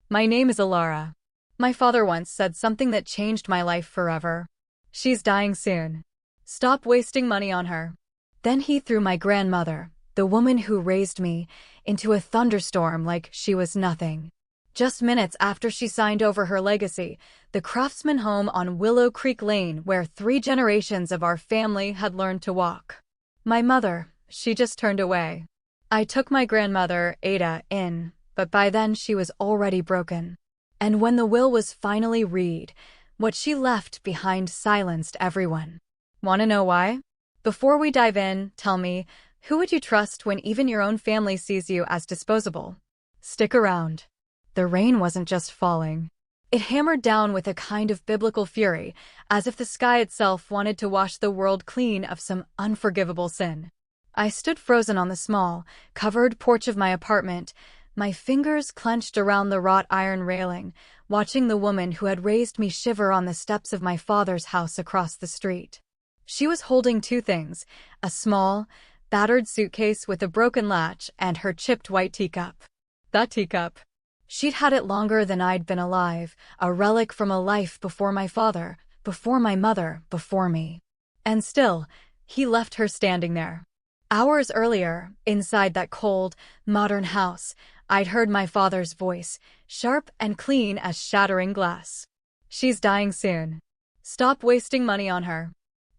My name is Alara. My father once said something that changed my life forever. She's dying soon. Stop wasting money on her. Then he threw my grandmother, the woman who raised me, into a thunderstorm like she was nothing. Just minutes after she signed over her legacy, the Craftsman home on Willow Creek Lane where 3 generations of our family had learned to walk. My mother, she just turned away. I took my grandmother, Ada, in, but by then she was already broken. And when the will was finally read, what she left behind silenced everyone. Want to know why? Before we dive in, tell me, who would you trust when even your own family sees you as disposable? Stick around. The rain wasn't just falling. It hammered down with a kind of biblical fury, as if the sky itself wanted to wash the world clean of some unforgivable sin. I stood frozen on the small, covered porch of my apartment, my fingers clenched around the wrought iron railing, watching the woman who had raised me shiver on the steps of my father's house across the street. She was holding 2 things, a small, battered suitcase with a broken latch and her chipped white teacup. That teacup. She'd had it longer than I'd been alive, a relic from a life before my father, before my mother, before me. And still, he left her standing there. Hours earlier, inside that cold, modern house, I'd heard my father's voice, sharp and clean as shattering glass. She's dying soon. Stop wasting money on her.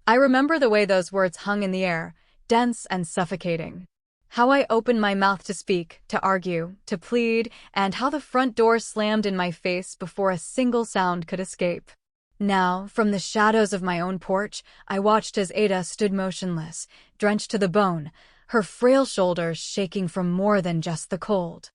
I remember the way those words hung in the air, dense and suffocating. How I opened my mouth to speak, to argue, to plead, and how the front door slammed in my face before a single sound could escape. Now, from the shadows of my own porch, I watched as Ada stood motionless, drenched to the bone, her frail shoulders shaking from more than just the cold.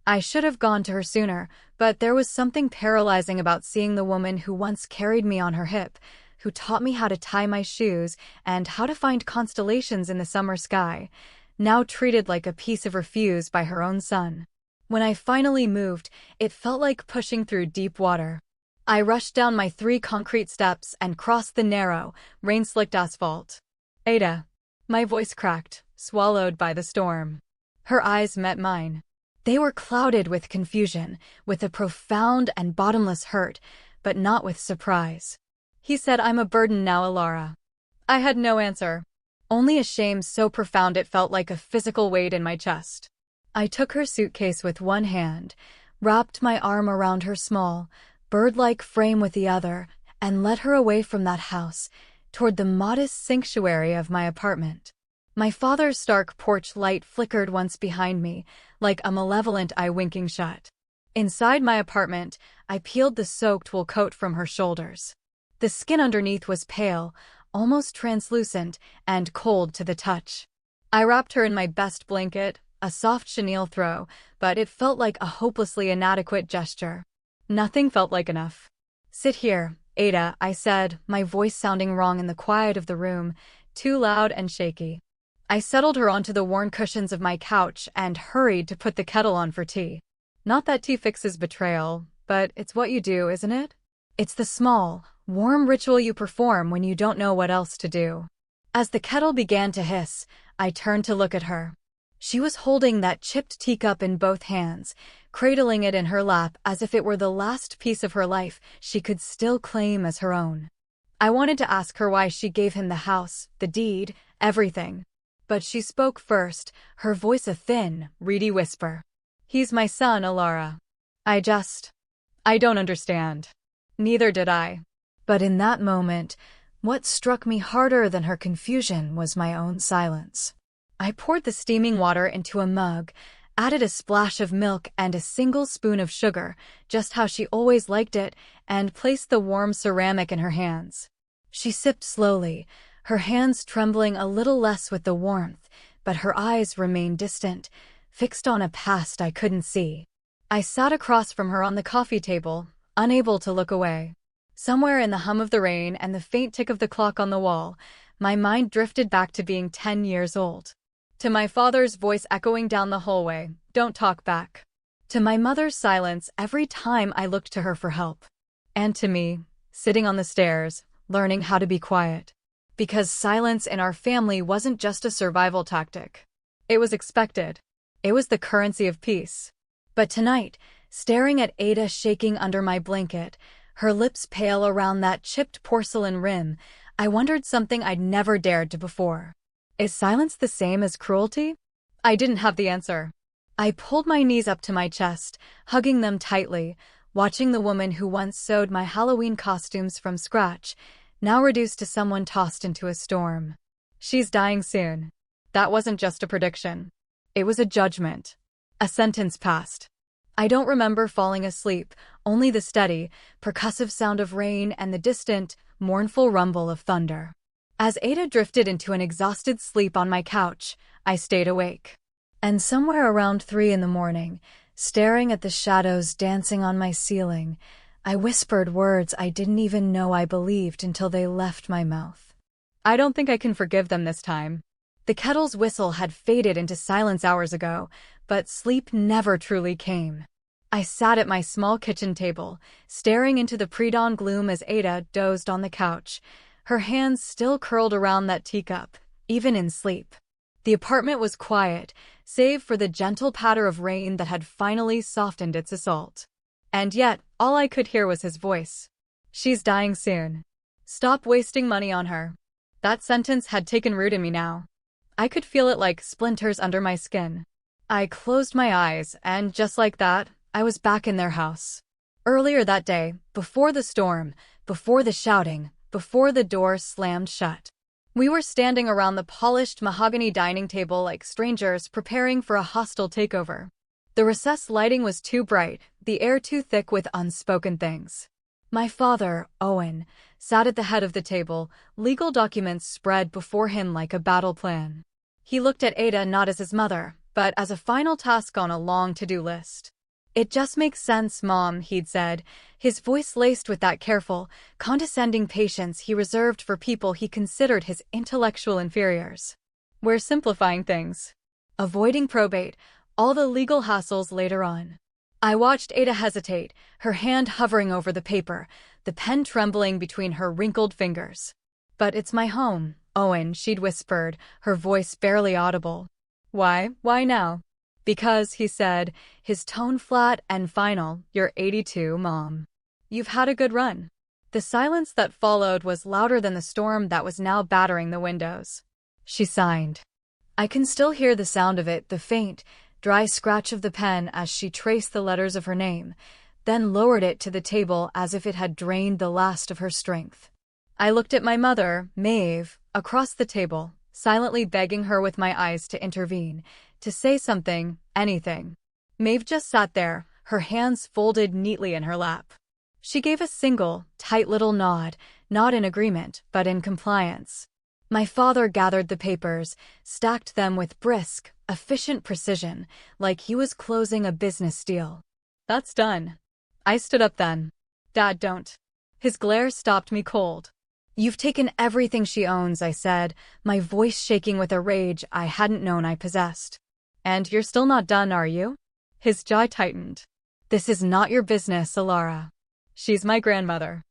I should have gone to her sooner, but there was something paralyzing about seeing the woman who once carried me on her hip, who taught me how to tie my shoes and how to find constellations in the summer sky, now treated like a piece of refuse by her own son. When I finally moved, it felt like pushing through deep water. I rushed down my 3 concrete steps and crossed the narrow, rain-slicked asphalt. Ada. My voice cracked, swallowed by the storm. Her eyes met mine. They were clouded with confusion, with a profound and bottomless hurt, but not with surprise. He said, "I'm a burden now, Alara." I had no answer. Only a shame so profound it felt like a physical weight in my chest. I took her suitcase with one hand, wrapped my arm around her small, bird-like frame with the other, and led her away from that house, toward the modest sanctuary of my apartment. My father's stark porch light flickered once behind me, like a malevolent eye winking shut. Inside my apartment, I peeled the soaked wool coat from her shoulders. The skin underneath was pale, almost translucent, and cold to the touch. I wrapped her in my best blanket, a soft chenille throw, but it felt like a hopelessly inadequate gesture. Nothing felt like enough. "Sit here, Ada," I said, my voice sounding wrong in the quiet of the room, too loud and shaky. I settled her onto the worn cushions of my couch and hurried to put the kettle on for tea. Not that tea fixes betrayal, but it's what you do, isn't it? It's the small, warm ritual you perform when you don't know what else to do. As the kettle began to hiss, I turned to look at her. She was holding that chipped teacup in both hands, cradling it in her lap as if it were the last piece of her life she could still claim as her own. I wanted to ask her why she gave him the house, the deed, everything. But she spoke first, her voice a thin, reedy whisper. "He's my son, Alara. I don't understand." Neither did I. But in that moment, what struck me harder than her confusion was my own silence. I poured the steaming water into a mug, added a splash of milk and a single spoon of sugar, just how she always liked it, and placed the warm ceramic in her hands. She sipped slowly, her hands trembling a little less with the warmth, but her eyes remained distant, fixed on a past I couldn't see. I sat across from her on the coffee table, unable to look away. Somewhere in the hum of the rain and the faint tick of the clock on the wall, my mind drifted back to being 10 years old. To my father's voice echoing down the hallway, "Don't talk back." To my mother's silence every time I looked to her for help. And to me, sitting on the stairs, learning how to be quiet. Because silence in our family wasn't just a survival tactic. It was expected. It was the currency of peace. But tonight, staring at Ada shaking under my blanket, her lips pale around that chipped porcelain rim. I wondered something I'd never dared to before. Is silence the same as cruelty? I didn't have the answer. I pulled my knees up to my chest, hugging them tightly, watching the woman who once sewed my Halloween costumes from scratch, now reduced to someone tossed into a storm. She's dying soon. That wasn't just a prediction. It was a judgment. A sentence passed. I don't remember falling asleep, only the steady, percussive sound of rain and the distant, mournful rumble of thunder. As Ada drifted into an exhausted sleep on my couch, I stayed awake. And somewhere around 3 in the morning, staring at the shadows dancing on my ceiling, I whispered words I didn't even know I believed until they left my mouth. I don't think I can forgive them this time. The kettle's whistle had faded into silence hours ago, but sleep never truly came. I sat at my small kitchen table, staring into the pre-dawn gloom as Ada dozed on the couch, her hands still curled around that teacup, even in sleep. The apartment was quiet, save for the gentle patter of rain that had finally softened its assault. And yet, all I could hear was his voice. She's dying soon. Stop wasting money on her. That sentence had taken root in me now. I could feel it like splinters under my skin. I closed my eyes, and just like that, I was back in their house. Earlier that day, before the storm, before the shouting, before the door slammed shut, we were standing around the polished mahogany dining table like strangers preparing for a hostile takeover. The recessed lighting was too bright, the air too thick with unspoken things. My father, Owen, sat at the head of the table, legal documents spread before him like a battle plan. He looked at Ada not as his mother, but as a final task on a long to-do list. "It just makes sense, Mom," he'd said, his voice laced with that careful, condescending patience he reserved for people he considered his intellectual inferiors. "We're simplifying things. Avoiding probate, all the legal hassles later on." I watched Ada hesitate, her hand hovering over the paper, the pen trembling between her wrinkled fingers. "But it's my home, Owen," she'd whispered, her voice barely audible. "Why? Why now?" "Because," he said, his tone flat and final, "you're 82, Mom. You've had a good run." The silence that followed was louder than the storm that was now battering the windows. She signed. I can still hear the sound of it, the faint, dry scratch of the pen as she traced the letters of her name, then lowered it to the table as if it had drained the last of her strength. I looked at my mother, Maeve, across the table, silently begging her with my eyes to intervene, to say something, anything. Maeve just sat there, her hands folded neatly in her lap. She gave a single, tight little nod, not in agreement, but in compliance. My father gathered the papers, stacked them with brisk, efficient precision, like he was closing a business deal. "That's done." I stood up then. "Dad, don't." His glare stopped me cold. "You've taken everything she owns," I said, my voice shaking with a rage I hadn't known I possessed. "And you're still not done, are you?" His jaw tightened. "This is not your business, Alara. She's my grandmother."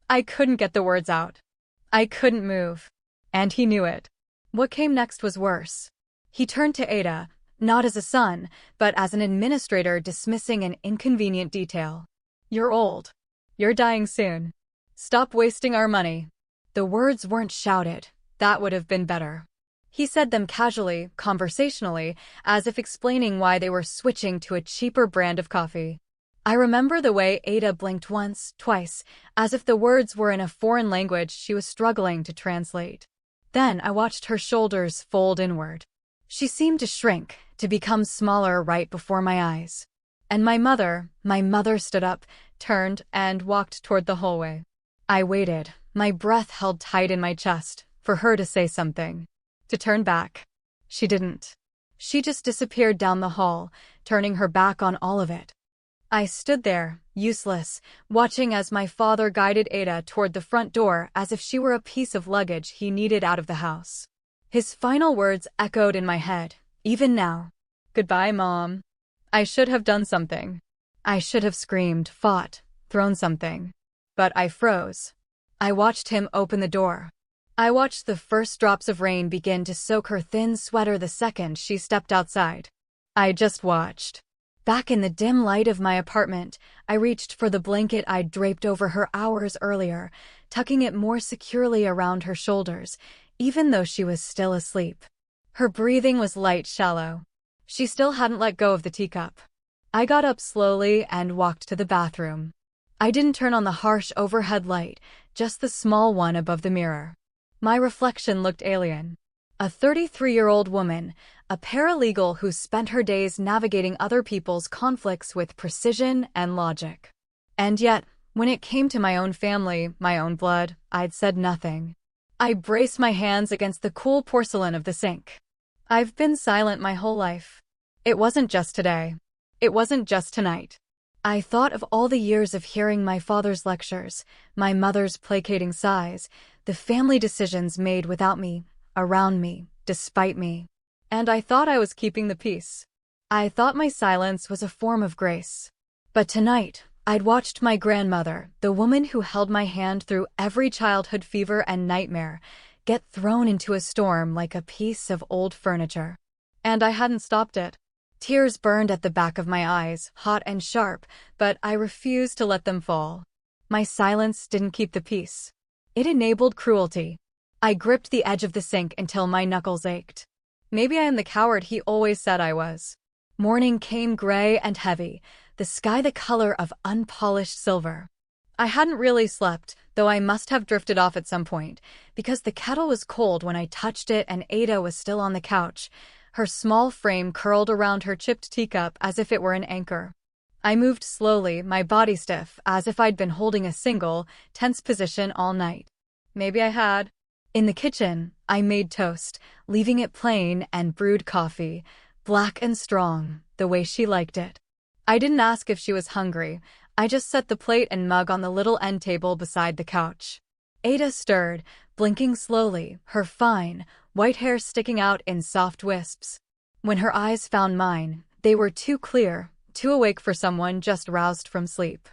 I couldn't get the words out. I couldn't move. And he knew it. What came next was worse. He turned to Ada, not as a son, but as an administrator dismissing an inconvenient detail. "You're old. You're dying soon. Stop wasting our money." The words weren't shouted. That would have been better. He said them casually, conversationally, as if explaining why they were switching to a cheaper brand of coffee. I remember the way Ada blinked once, twice, as if the words were in a foreign language she was struggling to translate. Then I watched her shoulders fold inward. She seemed to shrink, to become smaller right before my eyes. And my mother stood up, turned, and walked toward the hallway. I waited, my breath held tight in my chest, for her to say something. To turn back. She didn't. She just disappeared down the hall, turning her back on all of it. I stood there, useless, watching as my father guided Ada toward the front door as if she were a piece of luggage he needed out of the house. His final words echoed in my head, even now. "Goodbye, Mom." I should have done something. I should have screamed, fought, thrown something. But I froze. I watched him open the door. I watched the first drops of rain begin to soak her thin sweater the second she stepped outside. I just watched. Back in the dim light of my apartment, I reached for the blanket I'd draped over her hours earlier, tucking it more securely around her shoulders, even though she was still asleep. Her breathing was light, shallow. She still hadn't let go of the teacup. I got up slowly and walked to the bathroom. I didn't turn on the harsh overhead light, just the small one above the mirror. My reflection looked alien. A 33-year-old woman, a paralegal who spent her days navigating other people's conflicts with precision and logic. And yet, when it came to my own family, my own blood, I'd said nothing. I braced my hands against the cool porcelain of the sink. I've been silent my whole life. It wasn't just today. It wasn't just tonight. I thought of all the years of hearing my father's lectures, my mother's placating sighs, the family decisions made without me, around me, despite me. And I thought I was keeping the peace. I thought my silence was a form of grace. But tonight, I'd watched my grandmother, the woman who held my hand through every childhood fever and nightmare, get thrown into a storm like a piece of old furniture. And I hadn't stopped it. Tears burned at the back of my eyes, hot and sharp, but I refused to let them fall. My silence didn't keep the peace. It enabled cruelty. I gripped the edge of the sink until my knuckles ached. Maybe I am the coward he always said I was. Morning came gray and heavy, the sky the color of unpolished silver. I hadn't really slept, though I must have drifted off at some point, because the kettle was cold when I touched it and Ada was still on the couch, her small frame curled around her chipped teacup as if it were an anchor. I moved slowly, my body stiff, as if I'd been holding a single, tense position all night. Maybe I had. In the kitchen, I made toast, leaving it plain, and brewed coffee, black and strong, the way she liked it. I didn't ask if she was hungry. I just set the plate and mug on the little end table beside the couch. Ada stirred, blinking slowly, her fine, white hair sticking out in soft wisps. When her eyes found mine, they were too clear, too awake for someone just roused from sleep.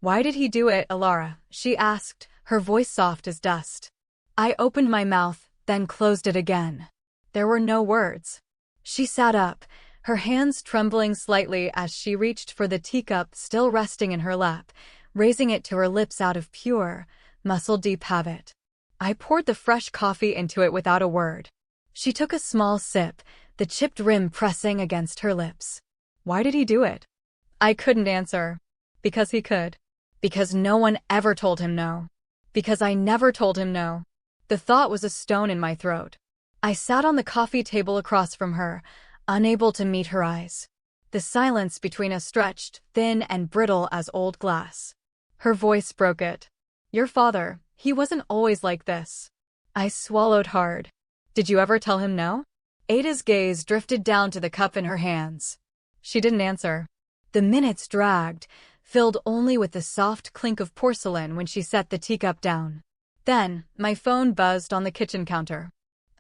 "Why did he do it, Alara?" she asked, her voice soft as dust. I opened my mouth, then closed it again. There were no words. She sat up, her hands trembling slightly as she reached for the teacup still resting in her lap, raising it to her lips out of pure, muscle-deep habit. I poured the fresh coffee into it without a word. She took a small sip, the chipped rim pressing against her lips. Why did he do it? I couldn't answer. Because he could. Because no one ever told him no. Because I never told him no. The thought was a stone in my throat. I sat on the coffee table across from her, unable to meet her eyes. The silence between us stretched, thin and brittle as old glass. Her voice broke it. "Your father, he wasn't always like this." I swallowed hard. "Did you ever tell him no?" Ada's gaze drifted down to the cup in her hands. She didn't answer. The minutes dragged, filled only with the soft clink of porcelain when she set the teacup down. Then, my phone buzzed on the kitchen counter.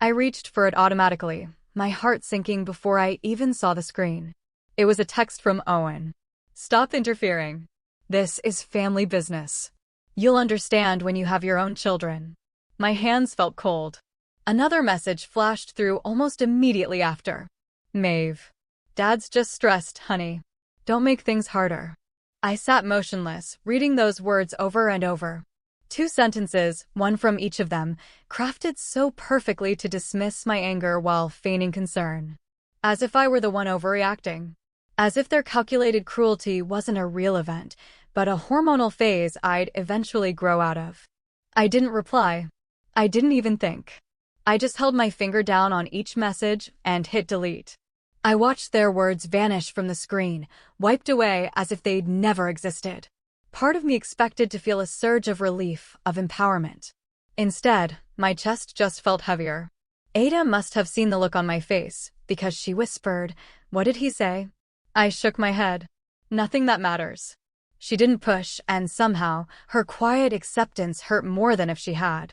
I reached for it automatically, my heart sinking before I even saw the screen. It was a text from Owen. "Stop interfering. This is family business. You'll understand when you have your own children." My hands felt cold. Another message flashed through almost immediately after. "Maeve. Dad's just stressed, honey. Don't make things harder." I sat motionless, reading those words over and over. 2 sentences, one from each of them, crafted so perfectly to dismiss my anger while feigning concern. As if I were the one overreacting. As if their calculated cruelty wasn't a real event, but a hormonal phase I'd eventually grow out of. I didn't reply. I didn't even think. I just held my finger down on each message and hit delete. I watched their words vanish from the screen, wiped away as if they'd never existed. Part of me expected to feel a surge of relief, of empowerment. Instead, my chest just felt heavier. Ada must have seen the look on my face, because she whispered, "What did he say?" I shook my head. "Nothing that matters." She didn't push, and somehow, her quiet acceptance hurt more than if she had.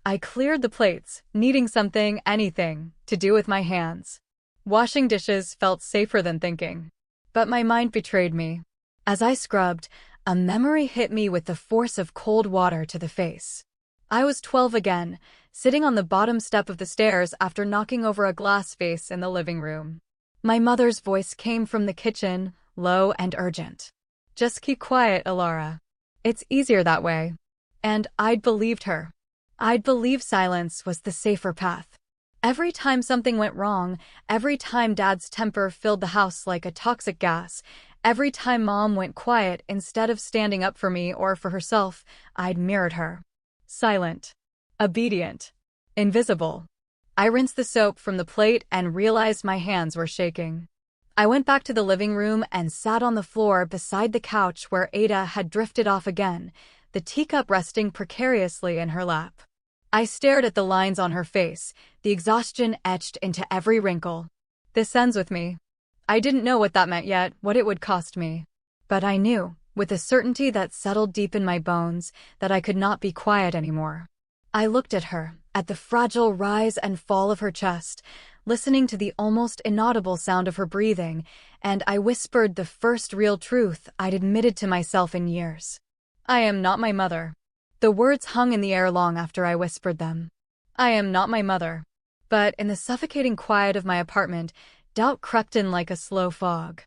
I cleared the plates, needing something, anything, to do with my hands. Washing dishes felt safer than thinking. But my mind betrayed me. As I scrubbed, a memory hit me with the force of cold water to the face. I was 12 again, sitting on the bottom step of the stairs after knocking over a glass vase in the living room. My mother's voice came from the kitchen, low and urgent. Just keep quiet, Alara. It's easier that way. And I'd believed her. I'd believed silence was the safer path. Every time something went wrong, every time Dad's temper filled the house like a toxic gas, every time Mom went quiet instead of standing up for me or for herself, I'd mirrored her. Silent. Obedient. Invisible. I rinsed the soap from the plate and realized my hands were shaking. I went back to the living room and sat on the floor beside the couch where Ada had drifted off again, the teacup resting precariously in her lap. I stared at the lines on her face, the exhaustion etched into every wrinkle. This ends with me. I didn't know what that meant yet, what it would cost me. But I knew, with a certainty that settled deep in my bones, that I could not be quiet anymore. I looked at her, at the fragile rise and fall of her chest, listening to the almost inaudible sound of her breathing, and I whispered the first real truth I'd admitted to myself in years. I am not my mother. The words hung in the air long after I whispered them. I am not my mother. But in the suffocating quiet of my apartment, doubt crept in like a slow fog.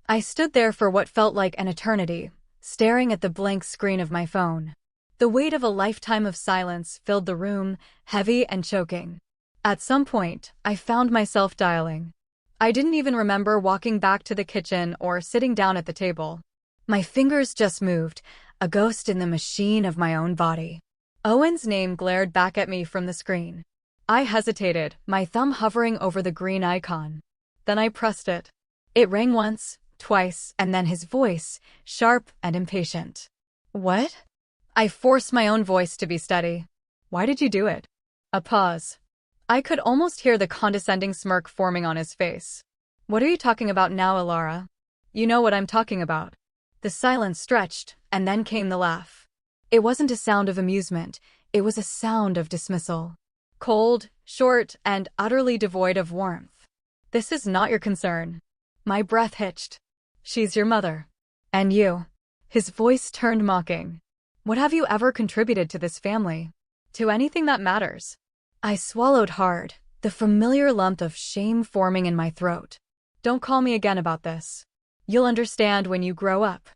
I stood there for what felt like an eternity, staring at the blank screen of my phone. The weight of a lifetime of silence filled the room, heavy and choking. At some point, I found myself dialing. I didn't even remember walking back to the kitchen or sitting down at the table. My fingers just moved, a ghost in the machine of my own body. Owen's name glared back at me from the screen. I hesitated, my thumb hovering over the green icon. Then I pressed it. It rang once, twice, and then his voice, sharp and impatient. What? I forced my own voice to be steady. Why did you do it? A pause. I could almost hear the condescending smirk forming on his face. What are you talking about now, Alara? You know what I'm talking about. The silence stretched, and then came the laugh. It wasn't a sound of amusement, it was a sound of dismissal. Cold, short, and utterly devoid of warmth. This is not your concern. My breath hitched. She's your mother. And you. His voice turned mocking. What have you ever contributed to this family? To anything that matters? I swallowed hard, the familiar lump of shame forming in my throat. Don't call me again about this. You'll understand when you grow up.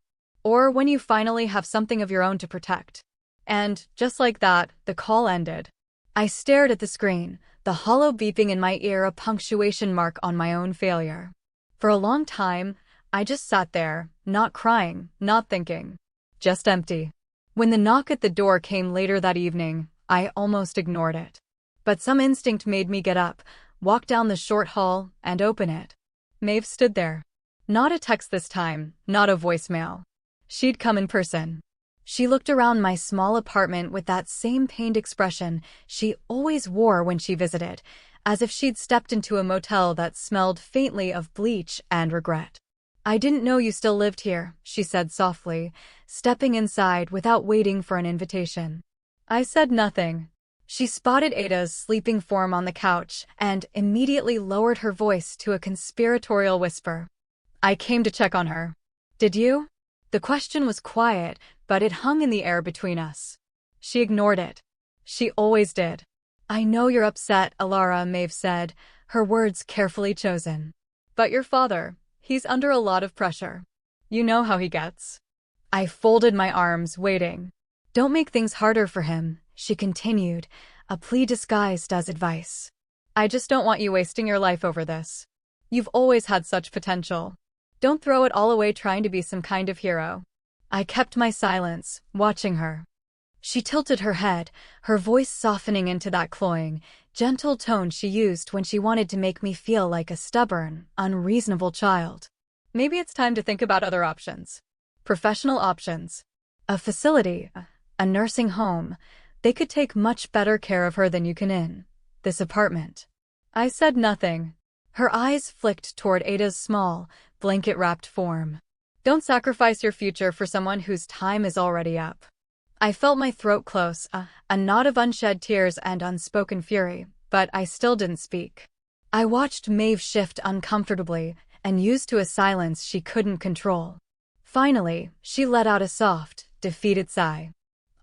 Or when you finally have something of your own to protect. And, just like that, the call ended. I stared at the screen, the hollow beeping in my ear a punctuation mark on my own failure. For a long time, I just sat there, not crying, not thinking. Just empty. When the knock at the door came later that evening, I almost ignored it. But some instinct made me get up, walk down the short hall, and open it. Maeve stood there. Not a text this time, not a voicemail. She'd come in person. She looked around my small apartment with that same pained expression she always wore when she visited, as if she'd stepped into a motel that smelled faintly of bleach and regret. I didn't know you still lived here, she said softly, stepping inside without waiting for an invitation. I said nothing. She spotted Ada's sleeping form on the couch and immediately lowered her voice to a conspiratorial whisper. I came to check on her. Did you? The question was quiet, but it hung in the air between us. She ignored it. She always did. I know you're upset, Alara, Maeve said, her words carefully chosen. But your father, he's under a lot of pressure. You know how he gets. I folded my arms, waiting. Don't make things harder for him, she continued, a plea disguised as advice. I just don't want you wasting your life over this. You've always had such potential. Don't throw it all away trying to be some kind of hero. I kept my silence, watching her. She tilted her head, her voice softening into that cloying, gentle tone she used when she wanted to make me feel like a stubborn, unreasonable child. Maybe it's time to think about other options. Professional options. A facility, a nursing home. They could take much better care of her than you can in this apartment. I said nothing. Her eyes flicked toward Ada's small, blanket-wrapped form. Don't sacrifice your future for someone whose time is already up. I felt my throat close, a knot of unshed tears and unspoken fury, but I still didn't speak. I watched Maeve shift uncomfortably and used to a silence she couldn't control. Finally, she let out a soft, defeated sigh.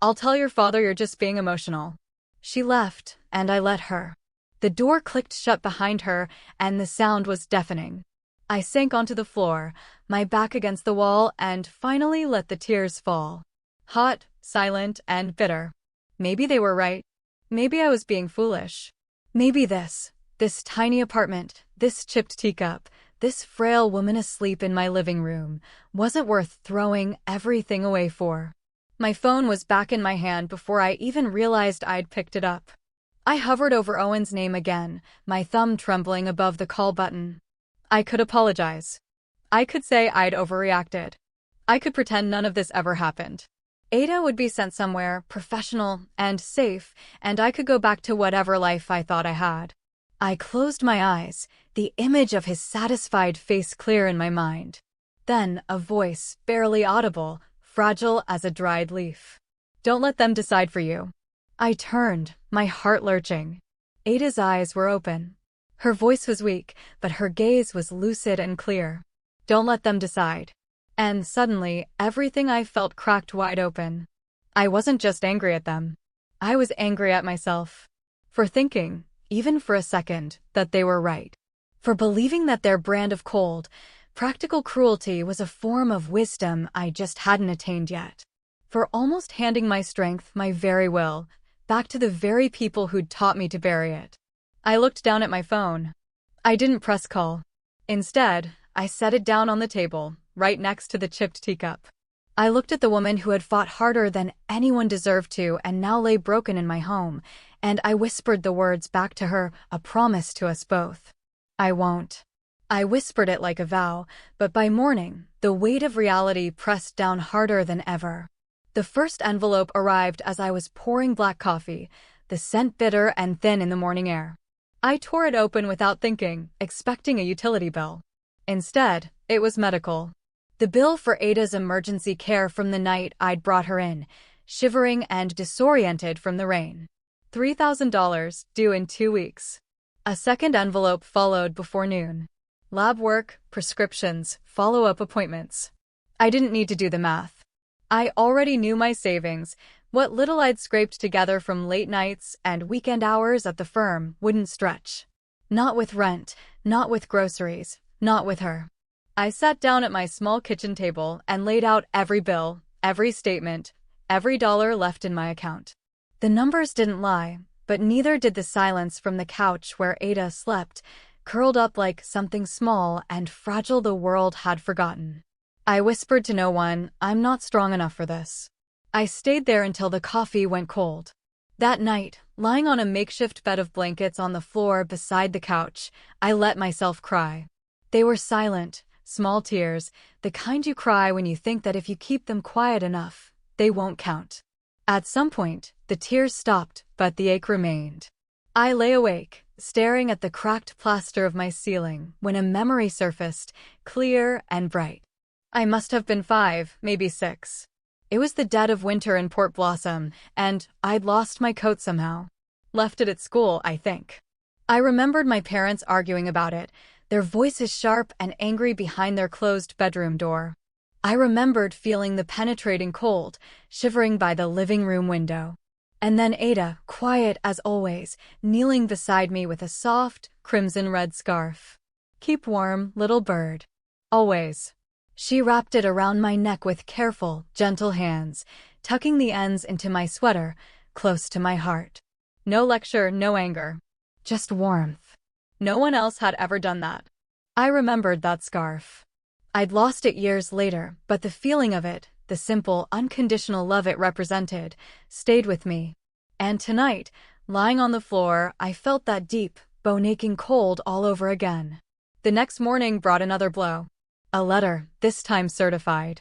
I'll tell your father you're just being emotional. She left, and I let her. The door clicked shut behind her, and the sound was deafening. I sank onto the floor, my back against the wall, and finally let the tears fall. Hot, silent, and bitter. Maybe they were right. Maybe I was being foolish. Maybe this tiny apartment, this chipped teacup, this frail woman asleep in my living room, wasn't worth throwing everything away for. My phone was back in my hand before I even realized I'd picked it up. I hovered over Owen's name again, my thumb trembling above the call button. I could apologize. I could say I'd overreacted. I could pretend none of this ever happened. Ada would be sent somewhere professional and safe, and I could go back to whatever life I thought I had. I closed my eyes, the image of his satisfied face clear in my mind. Then a voice, barely audible, fragile as a dried leaf. Don't let them decide for you. I turned, my heart lurching. Ada's eyes were open. Her voice was weak, but her gaze was lucid and clear. Don't let them decide. And suddenly, everything I felt cracked wide open. I wasn't just angry at them. I was angry at myself. For thinking, even for a second, that they were right. For believing that their brand of cold, practical cruelty was a form of wisdom I just hadn't attained yet. For almost handing my strength, my very will, back to the very people who'd taught me to bury it. I looked down at my phone. I didn't press call. Instead, I set it down on the table, right next to the chipped teacup. I looked at the woman who had fought harder than anyone deserved to and now lay broken in my home, and I whispered the words back to her, a promise to us both. I won't. I whispered it like a vow, but by morning, the weight of reality pressed down harder than ever. The first envelope arrived as I was pouring black coffee, the scent bitter and thin in the morning air. I tore it open without thinking, expecting a utility bill. Instead, it was medical. The bill for Ada's emergency care from the night I'd brought her in, shivering and disoriented from the rain. $3,000, due in 2 weeks. A second envelope followed before noon. Lab work, prescriptions, follow-up appointments. I didn't need to do the math. I already knew my savings. What little I'd scraped together from late nights and weekend hours at the firm wouldn't stretch. Not with rent, not with groceries, not with her. I sat down at my small kitchen table and laid out every bill, every statement, every dollar left in my account. The numbers didn't lie, but neither did the silence from the couch where Ada slept, curled up like something small and fragile the world had forgotten. I whispered to no one, I'm not strong enough for this. I stayed there until the coffee went cold. That night, lying on a makeshift bed of blankets on the floor beside the couch, I let myself cry. They were silent, small tears, the kind you cry when you think that if you keep them quiet enough, they won't count. At some point, the tears stopped, but the ache remained. I lay awake, staring at the cracked plaster of my ceiling, when a memory surfaced, clear and bright. I must have been 5, maybe 6. It was the dead of winter in Port Blossom, and I'd lost my coat somehow. Left it at school, I think. I remembered my parents arguing about it, their voices sharp and angry behind their closed bedroom door. I remembered feeling the penetrating cold, shivering by the living room window. And then Ada, quiet as always, kneeling beside me with a soft, crimson-red scarf. Keep warm, little bird. Always. She wrapped it around my neck with careful, gentle hands, tucking the ends into my sweater, close to my heart. No lecture, no anger. Just warmth. No one else had ever done that. I remembered that scarf. I'd lost it years later, but the feeling of it, the simple, unconditional love it represented, stayed with me. And tonight, lying on the floor, I felt that deep, bone-aching cold all over again. The next morning brought another blow. A letter, this time certified.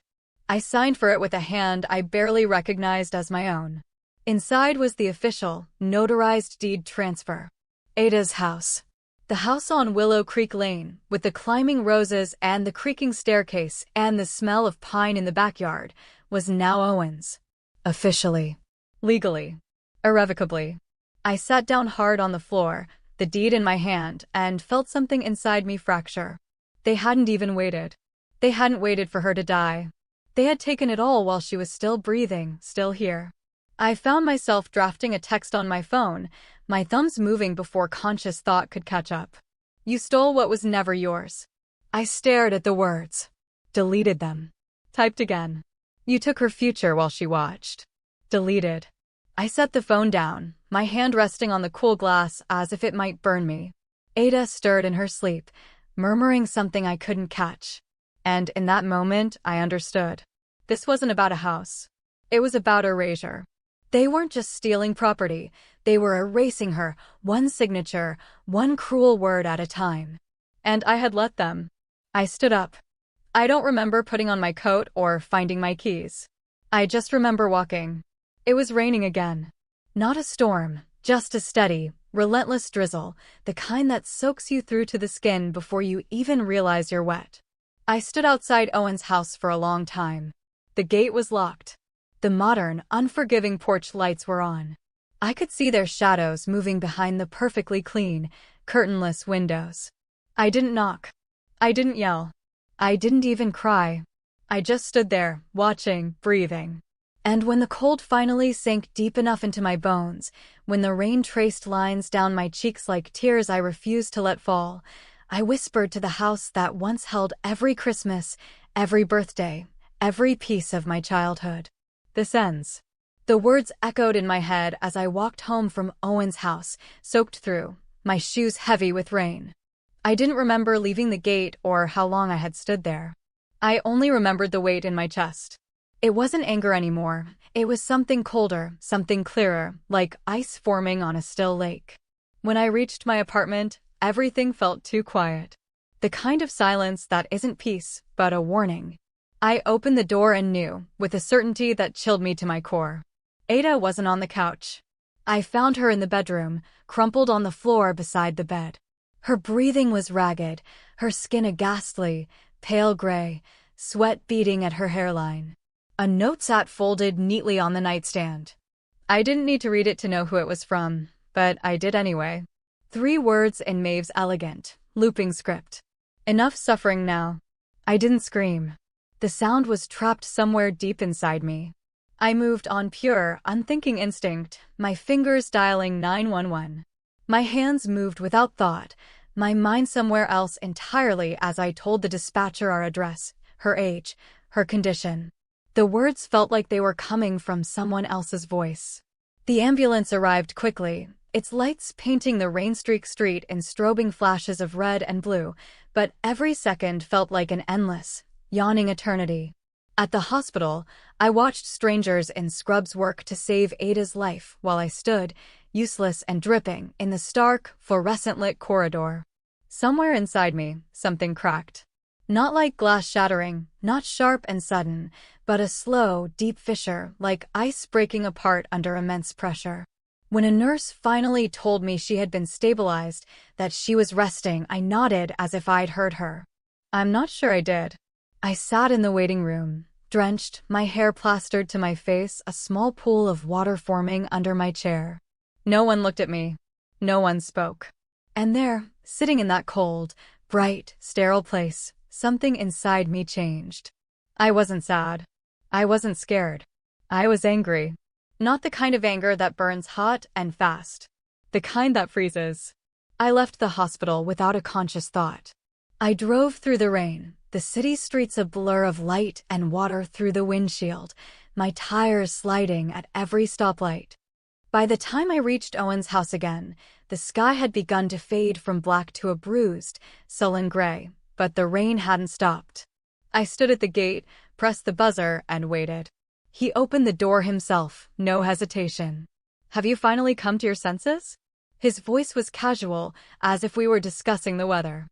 I signed for it with a hand I barely recognized as my own. Inside was the official, notarized deed transfer. Ada's house. The house on Willow Creek Lane, with the climbing roses and the creaking staircase and the smell of pine in the backyard, was now Owen's. Officially. Legally. Irrevocably. I sat down hard on the floor, the deed in my hand, and felt something inside me fracture. They hadn't even waited. They hadn't waited for her to die. They had taken it all while she was still breathing, still here. I found myself drafting a text on my phone, my thumbs moving before conscious thought could catch up. You stole what was never yours. I stared at the words. Deleted them. Typed again. You took her future while she watched. Deleted. I set the phone down, my hand resting on the cool glass as if it might burn me. Ada stirred in her sleep, murmuring something I couldn't catch. And in that moment, I understood. This wasn't about a house. It was about erasure. They weren't just stealing property, they were erasing her, one signature, one cruel word at a time. And I had let them. I stood up. I don't remember putting on my coat or finding my keys. I just remember walking. It was raining again. Not a storm, just a steady, relentless drizzle, the kind that soaks you through to the skin before you even realize you're wet. I stood outside Owen's house for a long time. The gate was locked. The modern, unforgiving porch lights were on. I could see their shadows moving behind the perfectly clean, curtainless windows. I didn't knock. I didn't yell. I didn't even cry. I just stood there, watching, breathing. And when the cold finally sank deep enough into my bones, when the rain traced lines down my cheeks like tears I refused to let fall, I whispered to the house that once held every Christmas, every birthday, every piece of my childhood. This ends. The words echoed in my head as I walked home from Owen's house, soaked through, my shoes heavy with rain. I didn't remember leaving the gate or how long I had stood there. I only remembered the weight in my chest. It wasn't anger anymore. It was something colder, something clearer, like ice forming on a still lake. When I reached my apartment, everything felt too quiet. The kind of silence that isn't peace, but a warning. I opened the door and knew, with a certainty that chilled me to my core. Ada wasn't on the couch. I found her in the bedroom, crumpled on the floor beside the bed. Her breathing was ragged, her skin a ghastly, pale gray, sweat beading at her hairline. A note sat folded neatly on the nightstand. I didn't need to read it to know who it was from, but I did anyway. 3 words in Maeve's elegant, looping script. Enough suffering now. I didn't scream. The sound was trapped somewhere deep inside me. I moved on pure, unthinking instinct, my fingers dialing 911. My hands moved without thought, my mind somewhere else entirely as I told the dispatcher our address, her age, her condition. The words felt like they were coming from someone else's voice. The ambulance arrived quickly, its lights painting the rain-streaked street in strobing flashes of red and blue, but every second felt like an endless, yawning eternity. At the hospital, I watched strangers in scrubs work to save Ada's life while I stood, useless and dripping, in the stark, fluorescent-lit corridor. Somewhere inside me, something cracked. Not like glass shattering, not sharp and sudden, but a slow, deep fissure, like ice breaking apart under immense pressure. When a nurse finally told me she had been stabilized, that she was resting, I nodded as if I'd heard her. I'm not sure I did. I sat in the waiting room, drenched, my hair plastered to my face, a small pool of water forming under my chair. No one looked at me. No one spoke. And there, sitting in that cold, bright, sterile place, something inside me changed. I wasn't sad. I wasn't scared. I was angry. Not the kind of anger that burns hot and fast. The kind that freezes. I left the hospital without a conscious thought. I drove through the rain, the city streets a blur of light and water through the windshield, my tires sliding at every stoplight. By the time I reached Owen's house again, the sky had begun to fade from black to a bruised, sullen gray, but the rain hadn't stopped. I stood at the gate, pressed the buzzer, and waited. He opened the door himself, no hesitation. Have you finally come to your senses? His voice was casual, as if we were discussing the weather.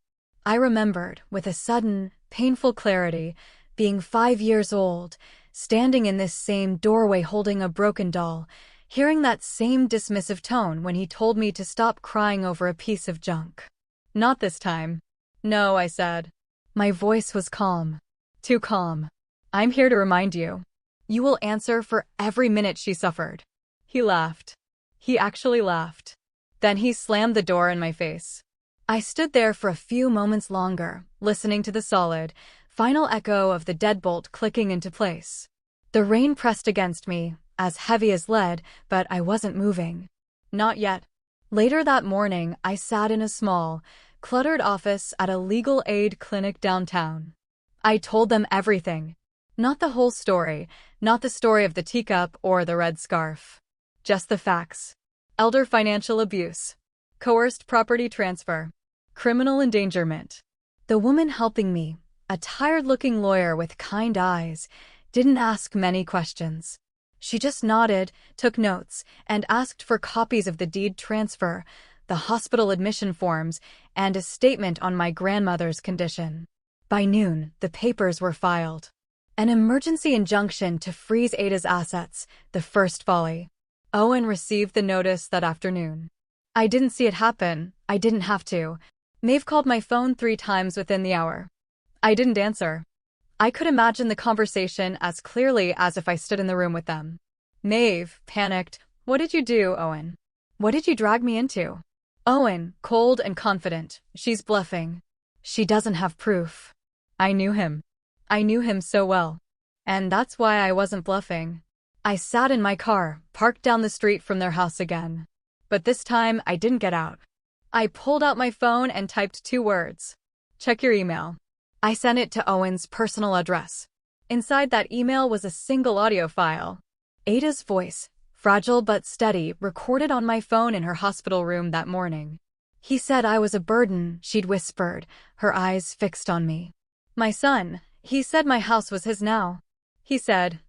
I remembered, with a sudden, painful clarity, being 5 years old, standing in this same doorway holding a broken doll, hearing that same dismissive tone when he told me to stop crying over a piece of junk. Not this time. No, I said. My voice was calm. Too calm. I'm here to remind you. You will answer for every minute she suffered. He laughed. He actually laughed. Then he slammed the door in my face. I stood there for a few moments longer, listening to the solid, final echo of the deadbolt clicking into place. The rain pressed against me, as heavy as lead, but I wasn't moving. Not yet. Later that morning, I sat in a small, cluttered office at a legal aid clinic downtown. I told them everything. Not the whole story, not the story of the teacup or the red scarf. Just the facts. Elder financial abuse. Coerced property transfer. Criminal endangerment. The woman helping me, a tired-looking lawyer with kind eyes, didn't ask many questions. She just nodded, took notes, and asked for copies of the deed transfer, the hospital admission forms, and a statement on my grandmother's condition. By noon, the papers were filed. An emergency injunction to freeze Ada's assets, the first volley. Owen received the notice that afternoon. I didn't see it happen. I didn't have to. Maeve called my phone 3 times within the hour. I didn't answer. I could imagine the conversation as clearly as if I stood in the room with them. Maeve, panicked. What did you do, Owen? What did you drag me into? Owen, cold and confident. She's bluffing. She doesn't have proof. I knew him. I knew him so well. And that's why I wasn't bluffing. I sat in my car, parked down the street from their house again. But this time, I didn't get out. I pulled out my phone and typed 2 words. Check your email. I sent it to Owen's personal address. Inside that email was a single audio file. Ada's voice, fragile but steady, recorded on my phone in her hospital room that morning. He said I was a burden, she'd whispered, her eyes fixed on me. My son, he said my house was his now. He said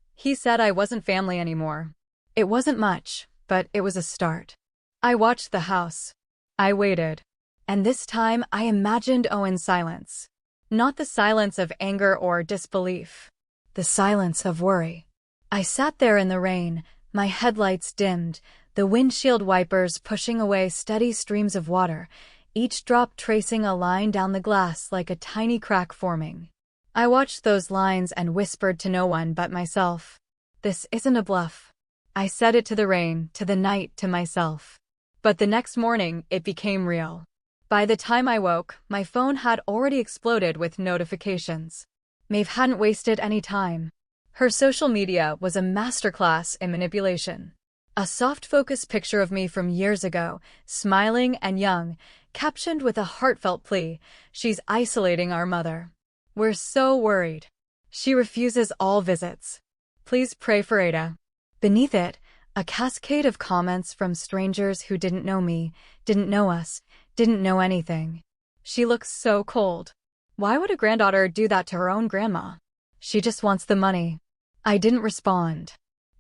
I wasn't family anymore. It wasn't much, but it was a start. I watched the house. I waited. And this time I imagined Owen's silence. Not the silence of anger or disbelief. The silence of worry. I sat there in the rain, my headlights dimmed, the windshield wipers pushing away steady streams of water, each drop tracing a line down the glass like a tiny crack forming. I watched those lines and whispered to no one but myself. This isn't a bluff. I said it to the rain, to the night, to myself. But the next morning, it became real. By the time I woke, my phone had already exploded with notifications. Maeve hadn't wasted any time. Her social media was a masterclass in manipulation. A soft-focus picture of me from years ago, smiling and young, captioned with a heartfelt plea, "She's isolating our mother. We're so worried. She refuses all visits. Please pray for Ada." Beneath it, a cascade of comments from strangers who didn't know me, didn't know us, didn't know anything. She looks so cold. Why would a granddaughter do that to her own grandma? She just wants the money. I didn't respond.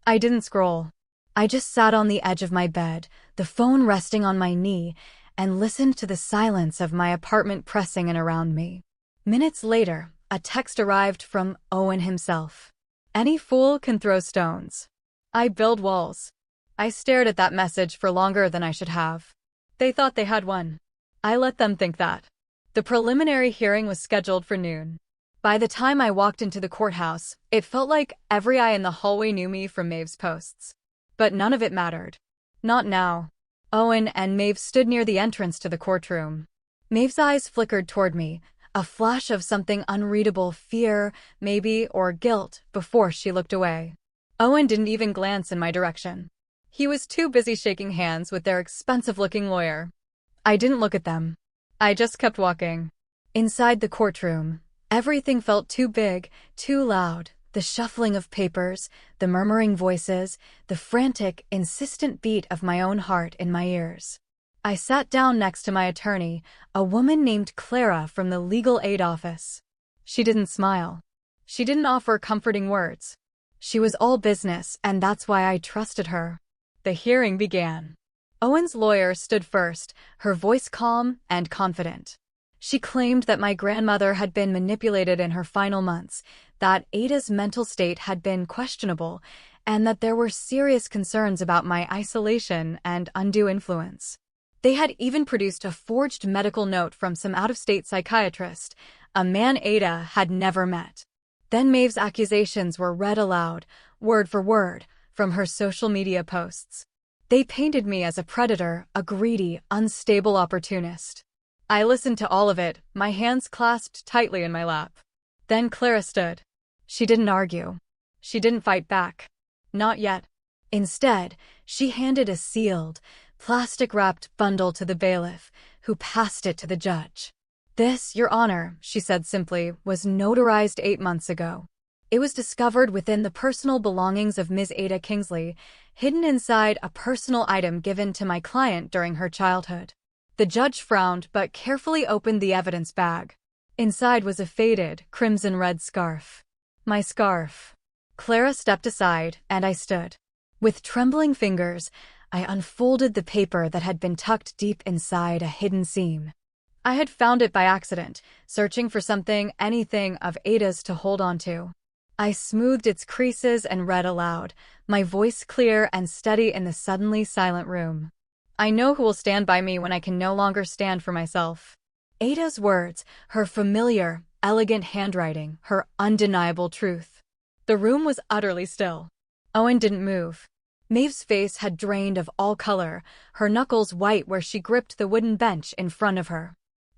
I didn't scroll. I just sat on the edge of my bed, the phone resting on my knee, and listened to the silence of my apartment pressing in around me. Minutes later, a text arrived from Owen himself. Any fool can throw stones. I build walls. I stared at that message for longer than I should have. They thought they had won. I let them think that. The preliminary hearing was scheduled for noon. By the time I walked into the courthouse, it felt like every eye in the hallway knew me from Maeve's posts. But none of it mattered. Not now. Owen and Maeve stood near the entrance to the courtroom. Maeve's eyes flickered toward me, a flash of something unreadable, fear, maybe, or guilt, before she looked away. Owen didn't even glance in my direction. He was too busy shaking hands with their expensive-looking lawyer. I didn't look at them. I just kept walking. Inside the courtroom, everything felt too big, too loud. The shuffling of papers, the murmuring voices, the frantic, insistent beat of my own heart in my ears. I sat down next to my attorney, a woman named Clara from the legal aid office. She didn't smile. She didn't offer comforting words. She was all business, and that's why I trusted her. The hearing began. Owen's lawyer stood first, her voice calm and confident. She claimed that my grandmother had been manipulated in her final months, that Ada's mental state had been questionable, and that there were serious concerns about my isolation and undue influence. They had even produced a forged medical note from some out-of-state psychiatrist, a man Ada had never met. Then Maeve's accusations were read aloud, word for word, from her social media posts. They painted me as a predator, a greedy, unstable opportunist. I listened to all of it, my hands clasped tightly in my lap. Then Clara stood. She didn't argue. She didn't fight back. Not yet. Instead, she handed a sealed, plastic-wrapped bundle to the bailiff, who passed it to the judge. "This, Your Honor," she said simply, "was notarized 8 months ago. It was discovered within the personal belongings of Ms. Ada Kingsley, hidden inside a personal item given to my client during her childhood." The judge frowned but carefully opened the evidence bag. Inside was a faded, crimson-red scarf. My scarf. Clara stepped aside, and I stood. With trembling fingers, I unfolded the paper that had been tucked deep inside a hidden seam. I had found it by accident, searching for something, anything of Ada's to hold on to. I smoothed its creases and read aloud, my voice clear and steady in the suddenly silent room. "I know who will stand by me when I can no longer stand for myself." Ada's words, her familiar, elegant handwriting, her undeniable truth. The room was utterly still. Owen didn't move. Maeve's face had drained of all color, her knuckles white where she gripped the wooden bench in front of her.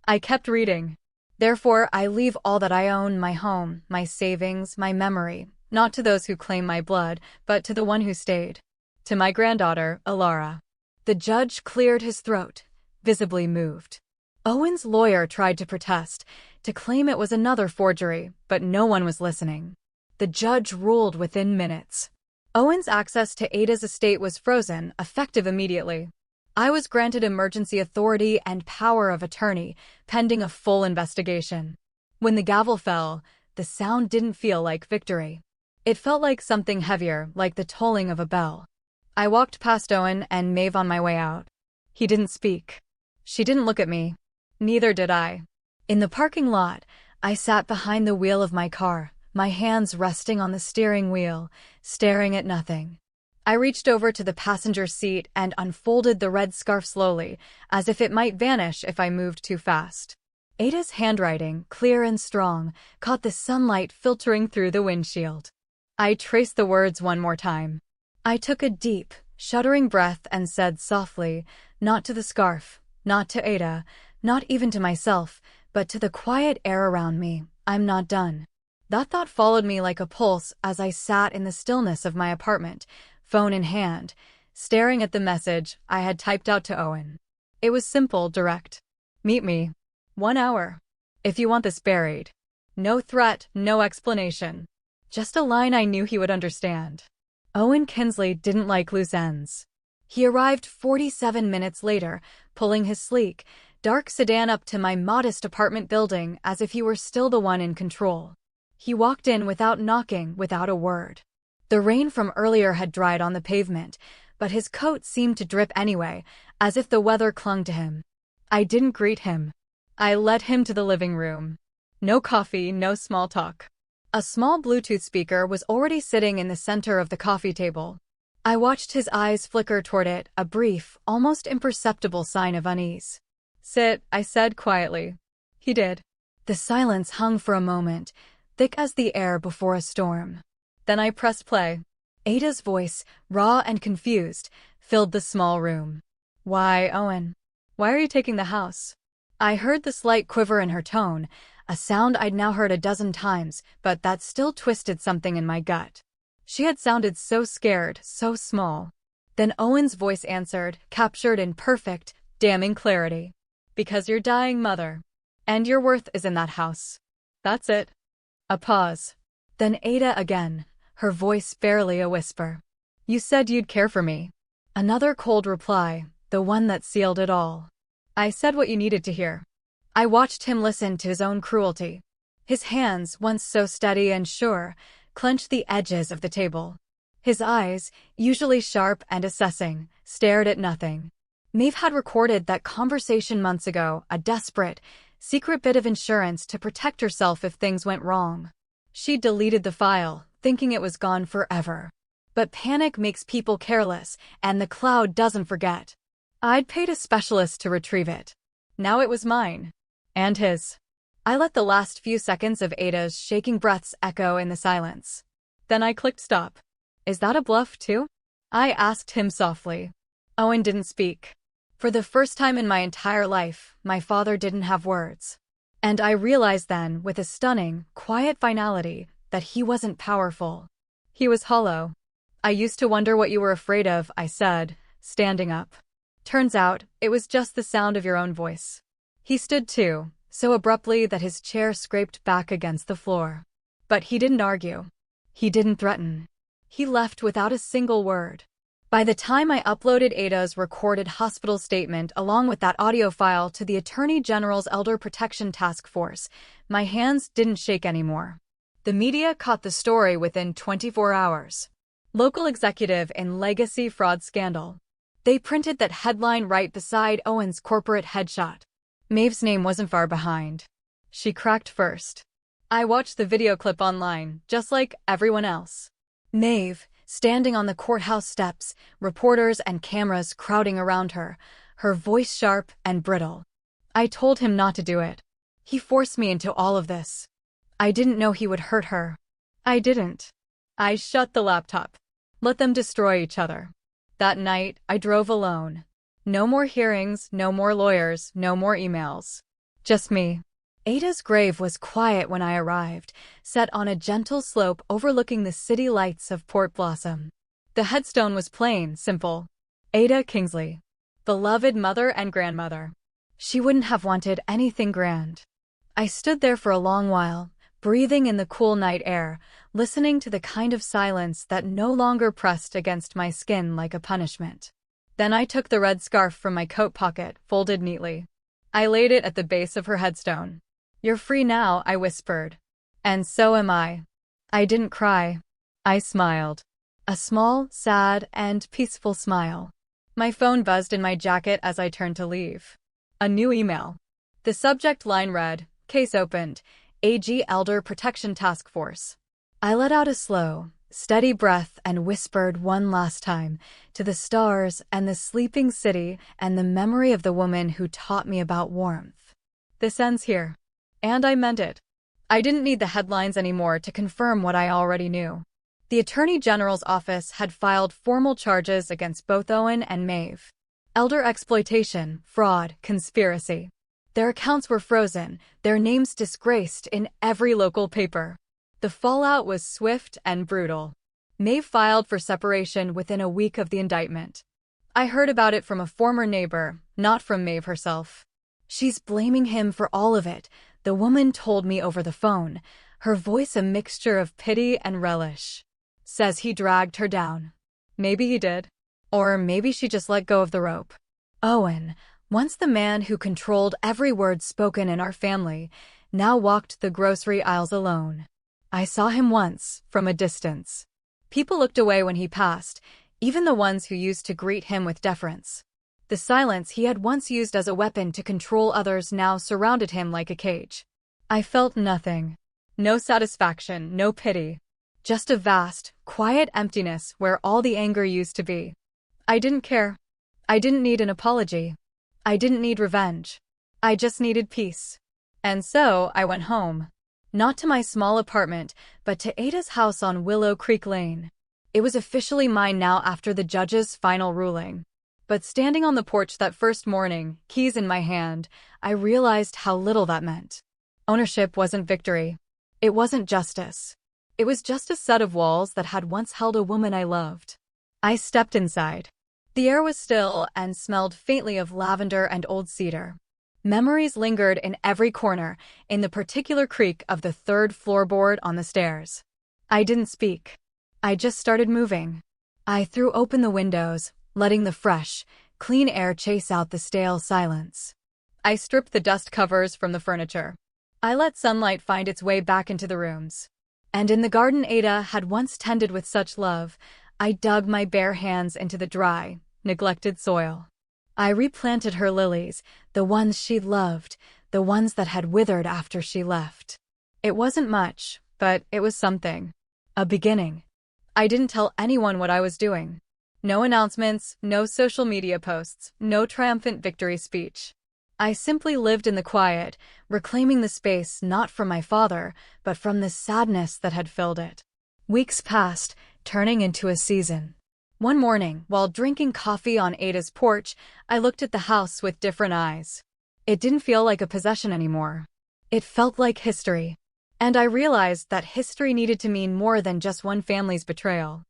I kept reading. "Therefore, I leave all that I own, my home, my savings, my memory, not to those who claim my blood, but to the one who stayed. To my granddaughter, Alara." The judge cleared his throat, visibly moved. Owen's lawyer tried to protest, to claim it was another forgery, but no one was listening. The judge ruled within minutes. Owen's access to Ada's estate was frozen, effective immediately. I was granted emergency authority and power of attorney, pending a full investigation. When the gavel fell, the sound didn't feel like victory. It felt like something heavier, like the tolling of a bell. I walked past Owen and Maeve on my way out. He didn't speak. She didn't look at me. Neither did I. In the parking lot, I sat behind the wheel of my car, my hands resting on the steering wheel, staring at nothing. I reached over to the passenger seat and unfolded the red scarf slowly, as if it might vanish if I moved too fast. Ada's handwriting, clear and strong, caught the sunlight filtering through the windshield. I traced the words one more time. I took a deep, shuddering breath and said softly, not to the scarf, not to Ada, not even to myself, but to the quiet air around me, "I'm not done." That thought followed me like a pulse as I sat in the stillness of my apartment, phone in hand, staring at the message I had typed out to Owen. It was simple, direct. "Meet me. 1 hour. If you want this buried." No threat, no explanation. Just a line I knew he would understand. Owen Kingsley didn't like loose ends. He arrived 47 minutes later, pulling his sleek, dark sedan up to my modest apartment building as if he were still the one in control. He walked in without knocking, without a word. The rain from earlier had dried on the pavement, but his coat seemed to drip anyway, as if the weather clung to him. I didn't greet him. I led him to the living room. No coffee, no small talk. A small Bluetooth speaker was already sitting in the center of the coffee table. I watched his eyes flicker toward it, a brief, almost imperceptible sign of unease. "Sit," I said quietly. He did. The silence hung for a moment, thick as the air before a storm. Then I pressed play. Ada's voice, raw and confused, filled the small room. "Why, Owen? Why are you taking the house?" I heard the slight quiver in her tone, a sound I'd now heard a dozen times, but that still twisted something in my gut. She had sounded so scared, so small. Then Owen's voice answered, captured in perfect, damning clarity. "Because you're dying, Mother. And your worth is in that house. That's it." A pause. Then Ada again, her voice barely a whisper. "You said you'd care for me." Another cold reply, the one that sealed it all. "I said what you needed to hear." I watched him listen to his own cruelty. His hands, once so steady and sure, clenched the edges of the table. His eyes, usually sharp and assessing, stared at nothing. Maeve had recorded that conversation months ago, a desperate, secret bit of insurance to protect herself if things went wrong. She deleted the file, thinking it was gone forever. But panic makes people careless, and the cloud doesn't forget. I'd paid a specialist to retrieve it. Now it was mine. And his. I let the last few seconds of Ada's shaking breaths echo in the silence. Then I clicked stop. "Is that a bluff, too?" I asked him softly. Owen didn't speak. For the first time in my entire life, my father didn't have words. And I realized then, with a stunning, quiet finality, that he wasn't powerful. He was hollow. "I used to wonder what you were afraid of," I said, standing up. Turns out, it was just the sound of your own voice. He stood too, so abruptly that his chair scraped back against the floor. But he didn't argue. He didn't threaten. He left without a single word. By the time I uploaded Ada's recorded hospital statement along with that audio file to the Attorney General's Elder Protection Task Force, my hands didn't shake anymore. The media caught the story within 24 hours. Local executive in legacy fraud scandal. They printed that headline right beside Owen's corporate headshot. Maeve's name wasn't far behind. She cracked first. I watched the video clip online, just like everyone else. Maeve, standing on the courthouse steps, reporters and cameras crowding around her, her voice sharp and brittle. I told him not to do it. He forced me into all of this. I didn't know he would hurt her. I didn't. I shut the laptop. Let them destroy each other. That night, I drove alone. No more hearings, no more lawyers, no more emails. Just me. Ada's grave was quiet when I arrived, set on a gentle slope overlooking the city lights of Port Blossom. The headstone was plain, simple. Ada Kingsley. Beloved mother and grandmother. She wouldn't have wanted anything grand. I stood there for a long while, breathing in the cool night air, listening to the kind of silence that no longer pressed against my skin like a punishment. Then I took the red scarf from my coat pocket, folded neatly. I laid it at the base of her headstone. "You're free now," I whispered. "And so am I." I didn't cry. I smiled. A small, sad, and peaceful smile. My phone buzzed in my jacket as I turned to leave. A new email. The subject line read, "Case opened, AG Elder Protection Task Force." I let out a slow, steady breath and whispered one last time, to the stars and the sleeping city and the memory of the woman who taught me about warmth. This ends here. And I meant it. I didn't need the headlines anymore to confirm what I already knew. The Attorney General's office had filed formal charges against both Owen and Maeve. Elder exploitation, fraud, conspiracy. Their accounts were frozen, their names disgraced in every local paper. The fallout was swift and brutal. Maeve filed for separation within a week of the indictment. I heard about it from a former neighbor, not from Maeve herself. "She's blaming him for all of it," the woman told me over the phone, her voice a mixture of pity and relish. "Says he dragged her down." Maybe he did. Or maybe she just let go of the rope. Owen, once the man who controlled every word spoken in our family, now walked the grocery aisles alone. I saw him once, from a distance. People looked away when he passed, even the ones who used to greet him with deference. The silence he had once used as a weapon to control others now surrounded him like a cage. I felt nothing. No satisfaction, no pity. Just a vast, quiet emptiness where all the anger used to be. I didn't care. I didn't need an apology. I didn't need revenge. I just needed peace. And so I went home. Not to my small apartment, but to Ada's house on Willow Creek Lane. It was officially mine now after the judge's final ruling. But standing on the porch that first morning, keys in my hand, I realized how little that meant. Ownership wasn't victory. It wasn't justice. It was just a set of walls that had once held a woman I loved. I stepped inside. The air was still and smelled faintly of lavender and old cedar. Memories lingered in every corner, in the particular creak of the third floorboard on the stairs. I didn't speak. I just started moving. I threw open the windows, letting the fresh, clean air chase out the stale silence. I stripped the dust covers from the furniture. I let sunlight find its way back into the rooms. And in the garden Ada had once tended with such love, I dug my bare hands into the dry, neglected soil. I replanted her lilies, the ones she loved, the ones that had withered after she left. It wasn't much, but it was something. A beginning. I didn't tell anyone what I was doing. No announcements, no social media posts, no triumphant victory speech. I simply lived in the quiet, reclaiming the space not from my father, but from the sadness that had filled it. Weeks passed, turning into a season. One morning, while drinking coffee on Ada's porch, I looked at the house with different eyes. It didn't feel like a possession anymore. It felt like history. And I realized that history needed to mean more than just one family's betrayal.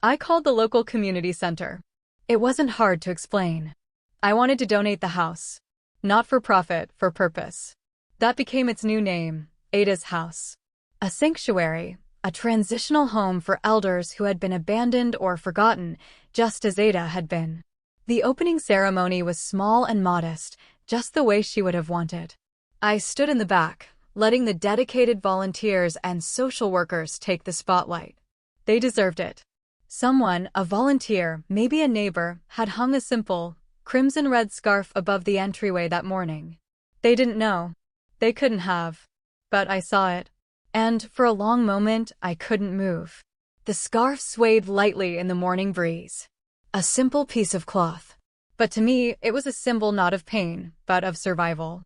I called the local community center. It wasn't hard to explain. I wanted to donate the house. Not for profit, for purpose. That became its new name, Ada's House. A sanctuary, a transitional home for elders who had been abandoned or forgotten, just as Ada had been. The opening ceremony was small and modest, just the way she would have wanted. I stood in the back, letting the dedicated volunteers and social workers take the spotlight. They deserved it. Someone, a volunteer, maybe a neighbor, had hung a simple, crimson-red scarf above the entryway that morning. They didn't know. They couldn't have. But I saw it. And for a long moment, I couldn't move. The scarf swayed lightly in the morning breeze. A simple piece of cloth. But to me, it was a symbol not of pain, but of survival.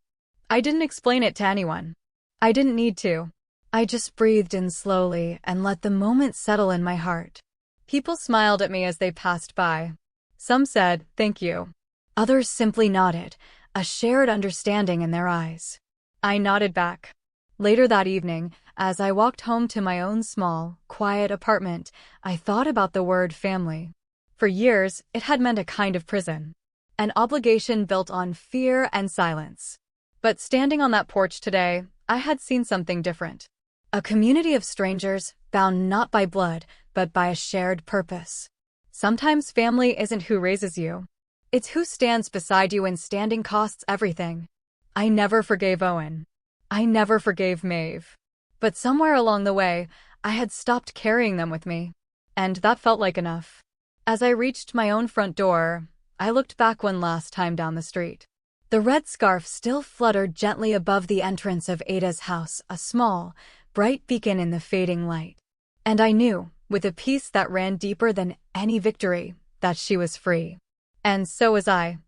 I didn't explain it to anyone. I didn't need to. I just breathed in slowly and let the moment settle in my heart. People smiled at me as they passed by. Some said, "Thank you." Others simply nodded, a shared understanding in their eyes. I nodded back. Later that evening, as I walked home to my own small, quiet apartment, I thought about the word family. For years, it had meant a kind of prison. An obligation built on fear and silence. But standing on that porch today, I had seen something different. A community of strangers, bound not by blood, but by a shared purpose. Sometimes family isn't who raises you. It's who stands beside you when standing costs everything. I never forgave Owen. I never forgave Maeve. But somewhere along the way, I had stopped carrying them with me. And that felt like enough. As I reached my own front door, I looked back one last time down the street. The red scarf still fluttered gently above the entrance of Ada's house, a small, bright beacon in the fading light. And I knew, with a peace that ran deeper than any victory, that she was free. And so was I.